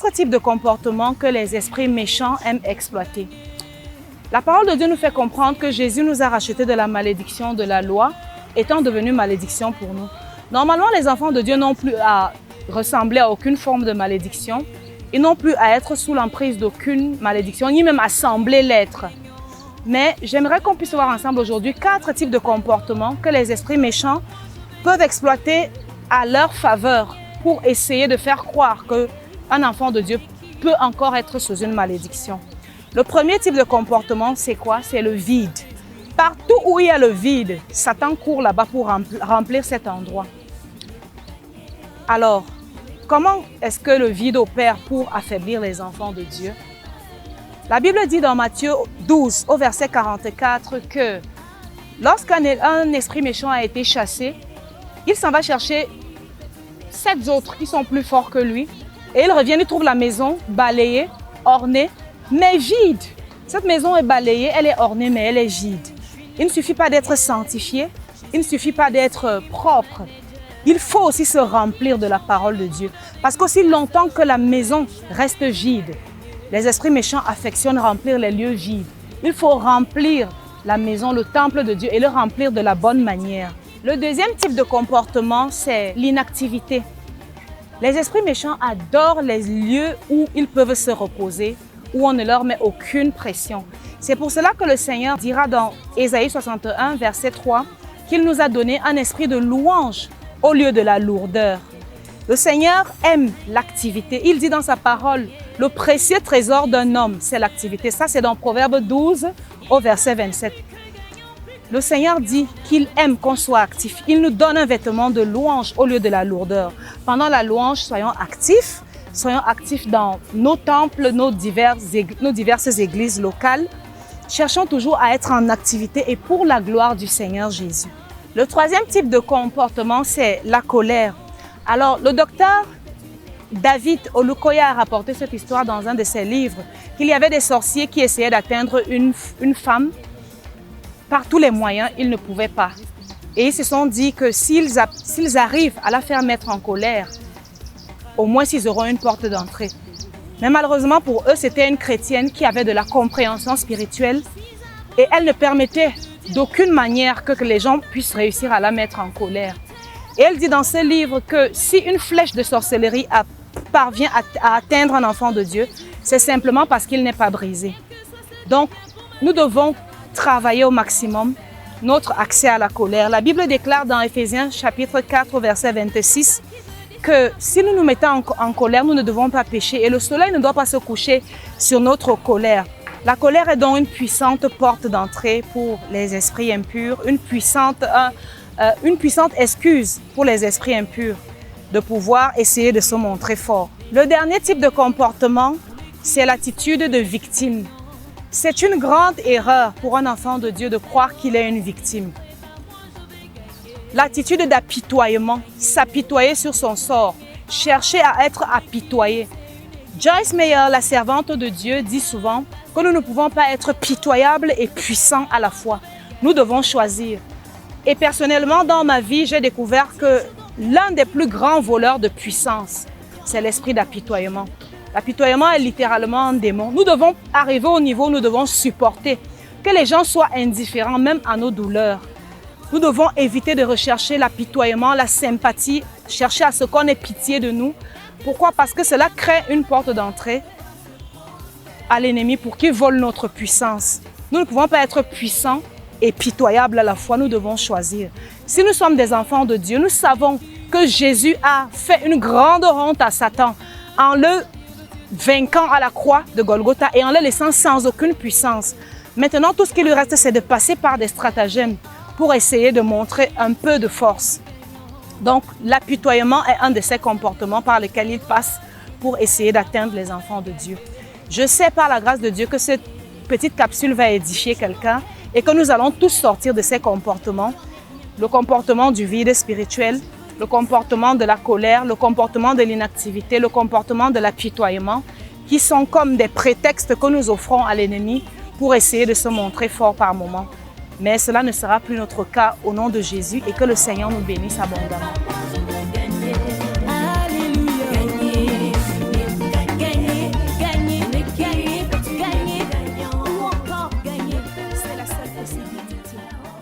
4 types de comportements que les esprits méchants aiment exploiter. La parole de Dieu nous fait comprendre que Jésus nous a rachetés de la malédiction de la loi, étant devenu malédiction pour nous. Normalement, les enfants de Dieu n'ont plus à ressembler à aucune forme de malédiction. Ils n'ont plus à être sous l'emprise d'aucune malédiction, ni même à sembler l'être. Mais j'aimerais qu'on puisse voir ensemble aujourd'hui 4 types de comportements que les esprits méchants peuvent exploiter à leur faveur pour essayer de faire croire qu'un enfant de Dieu peut encore être sous une malédiction. Le premier type de comportement, c'est quoi? C'est le vide. Partout où il y a le vide, Satan court là-bas pour remplir cet endroit. Alors, comment est-ce que le vide opère pour affaiblir les enfants de Dieu? La Bible dit dans Matthieu 12, au verset 44, que lorsqu'un esprit méchant a été chassé, il s'en va chercher 7 autres qui sont plus forts que lui. Et il revient, il trouve la maison balayée, ornée, mais vide. Cette maison est balayée, elle est ornée, mais elle est vide. Il ne suffit pas d'être sanctifié, il ne suffit pas d'être propre. Il faut aussi se remplir de la parole de Dieu. Parce qu'aussi longtemps que la maison reste vide, les esprits méchants affectionnent remplir les lieux vides. Il faut remplir la maison, le temple de Dieu et le remplir de la bonne manière. Le deuxième type de comportement, c'est l'inactivité. Les esprits méchants adorent les lieux où ils peuvent se reposer, où on ne leur met aucune pression. C'est pour cela que le Seigneur dira dans Ésaïe 61, verset 3, qu'il nous a donné un esprit de louange au lieu de la lourdeur. Le Seigneur aime l'activité. Il dit dans sa parole, le précieux trésor d'un homme, c'est l'activité. Ça, c'est dans Proverbe 12, au verset 27. Le Seigneur dit qu'il aime qu'on soit actif. Il nous donne un vêtement de louange au lieu de la lourdeur. Pendant la louange, soyons actifs dans nos temples, nos diverses églises locales. Cherchons toujours à être en activité et pour la gloire du Seigneur Jésus. Le troisième type de comportement, c'est la colère. Alors, le docteur David Olukoya a rapporté cette histoire dans un de ses livres, qu'il y avait des sorciers qui essayaient d'atteindre une femme. Par tous les moyens, ils ne pouvaient pas. Et ils se sont dit que s'ils arrivent à la faire mettre en colère, au moins ils auront une porte d'entrée. Mais malheureusement pour eux, c'était une chrétienne qui avait de la compréhension spirituelle et elle ne permettait d'aucune manière que les gens puissent réussir à la mettre en colère. Et elle dit dans ce livre que si une flèche de sorcellerie parvient à atteindre un enfant de Dieu, c'est simplement parce qu'il n'est pas brisé. Donc, nous devons travailler au maximum notre accès à la colère. La Bible déclare dans Éphésiens chapitre 4, verset 26, que si nous nous mettons en colère, nous ne devons pas pécher et le soleil ne doit pas se coucher sur notre colère. La colère est donc une puissante porte d'entrée pour les esprits impurs, une puissante excuse pour les esprits impurs de pouvoir essayer de se montrer fort. Le dernier type de comportement, c'est l'attitude de victime. C'est une grande erreur pour un enfant de Dieu de croire qu'il est une victime. L'attitude d'apitoiement, s'apitoyer sur son sort, chercher à être apitoyé. Joyce Meyer, la servante de Dieu, dit souvent que nous ne pouvons pas être pitoyables et puissants à la fois. Nous devons choisir. Et personnellement, dans ma vie, j'ai découvert que l'un des plus grands voleurs de puissance, c'est l'esprit d'apitoiement. L'apitoiement est littéralement un démon. Nous devons arriver au niveau où nous devons supporter, que les gens soient indifférents même à nos douleurs. Nous devons éviter de rechercher l'apitoiement, la sympathie, chercher à ce qu'on ait pitié de nous. Pourquoi? Parce que cela crée une porte d'entrée à l'ennemi pour qu'il vole notre puissance. Nous ne pouvons pas être puissants et pitoyables à la fois, nous devons choisir. Si nous sommes des enfants de Dieu, nous savons que Jésus a fait une grande honte à Satan en le vainquant à la croix de Golgotha et en le laissant sans aucune puissance. Maintenant, tout ce qui lui reste, c'est de passer par des stratagèmes pour essayer de montrer un peu de force. Donc, l'apitoiement est un de ces comportements par lesquels il passe pour essayer d'atteindre les enfants de Dieu. Je sais par la grâce de Dieu que cette petite capsule va édifier quelqu'un et que nous allons tous sortir de ces comportements. Le comportement du vide spirituel, le comportement de la colère, le comportement de l'inactivité, le comportement de l'apitoiement, qui sont comme des prétextes que nous offrons à l'ennemi pour essayer de se montrer fort par moments. Mais cela ne sera plus notre cas au nom de Jésus et que le Seigneur nous bénisse abondamment. possibilités.